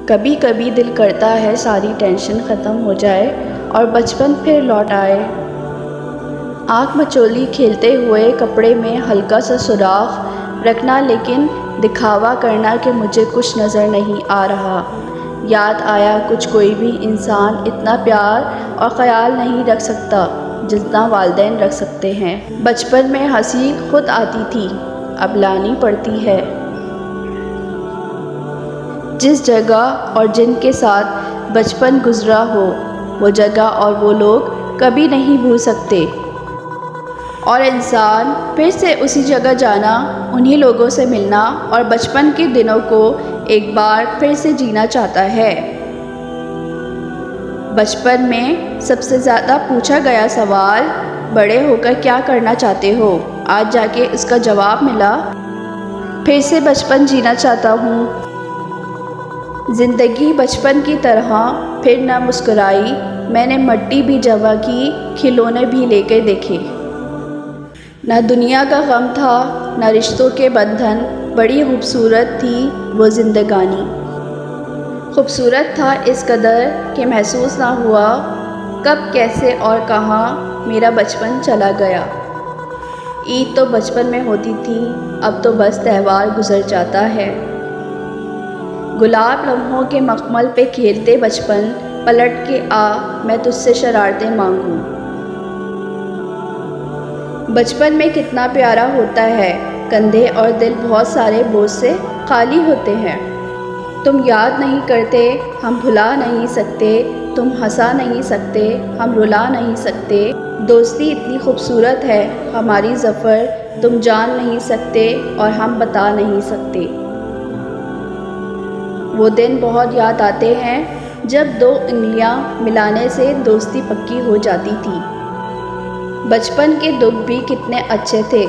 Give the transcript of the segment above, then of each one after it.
کبھی کبھی دل کرتا ہے ساری ٹینشن ختم ہو جائے اور بچپن پھر لوٹ آئے۔ آنکھ مچولی کھیلتے ہوئے کپڑے میں ہلکا سا سوراخ رکھنا، لیکن دکھاوا کرنا کہ مجھے کچھ نظر نہیں آ رہا۔ یاد آیا کچھ کوئی بھی انسان اتنا پیار اور خیال نہیں رکھ سکتا جتنا والدین رکھ سکتے ہیں۔ بچپن میں ہنسی خود آتی تھی، اب لانی پڑتی ہے۔ جس جگہ اور جن کے ساتھ بچپن گزرا ہو، وہ جگہ اور وہ لوگ کبھی نہیں بھول سکتے، اور انسان پھر سے اسی جگہ جانا، انہی لوگوں سے ملنا اور بچپن کے دنوں کو ایک بار پھر سے جینا چاہتا ہے۔ بچپن میں سب سے زیادہ پوچھا گیا سوال، بڑے ہو کر کیا کرنا چاہتے ہو؟ آج جا کے اس کا جواب ملا، پھر سے بچپن جینا چاہتا ہوں۔ زندگی بچپن کی طرح پھر نہ مسکرائی، میں نے مٹی بھی جمع کی، کھلونے بھی لے کے دیکھے۔ نہ دنیا کا غم تھا، نہ رشتوں کے بندھن، بڑی خوبصورت تھی وہ زندگانی۔ خوبصورت تھا اس قدر کہ محسوس نہ ہوا کب، کیسے اور کہاں میرا بچپن چلا گیا۔ عید تو بچپن میں ہوتی تھی، اب تو بس تہوار گزر جاتا ہے۔ گلاب لمحوں کے مخمل پہ کھیلتے بچپن، پلٹ کے آ میں تجھ سے شرارتیں مانگوں۔ بچپن میں کتنا پیارا ہوتا ہے، کندھے اور دل بہت سارے بوجھ سے خالی ہوتے ہیں۔ تم یاد نہیں کرتے، ہم بھلا نہیں سکتے، تم ہنسا نہیں سکتے، ہم رلا نہیں سکتے۔ دوستی اتنی خوبصورت ہے ہماری ظفر، تم جان نہیں سکتے اور ہم بتا نہیں سکتے۔ وہ دن بہت یاد آتے ہیں جب دو انگلیاں ملانے سے دوستی پکی ہو جاتی تھی۔ بچپن کے دکھ بھی کتنے اچھے تھے،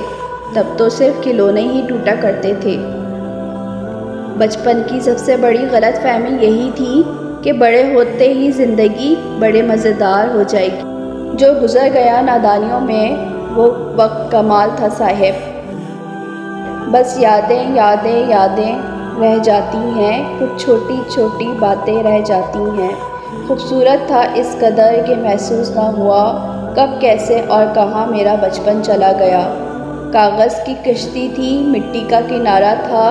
تب تو صرف کھلونے ہی ٹوٹا کرتے تھے۔ بچپن کی سب سے بڑی غلط فہمی یہی تھی کہ بڑے ہوتے ہی زندگی بڑے مزیدار ہو جائے گی۔ جو گزر گیا نادانیوں میں وہ وقت کمال تھا صاحب۔ بس یادیں یادیں یادیں رہ جاتی ہیں، کچھ چھوٹی چھوٹی باتیں رہ جاتی ہیں۔ خوبصورت تھا اس قدر کہ محسوس نہ ہوا کب، کیسے اور کہاں میرا بچپن چلا گیا۔ کاغذ کی کشتی تھی، مٹی کا کنارہ تھا،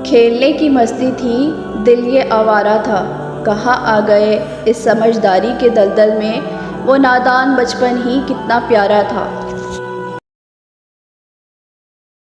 کھیلنے کی مستی تھی، دل یہ آوارہ تھا۔ کہاں آ گئے اس سمجھداری کے دلدل میں وہ نادان بچپن ہی کتنا پیارا تھا۔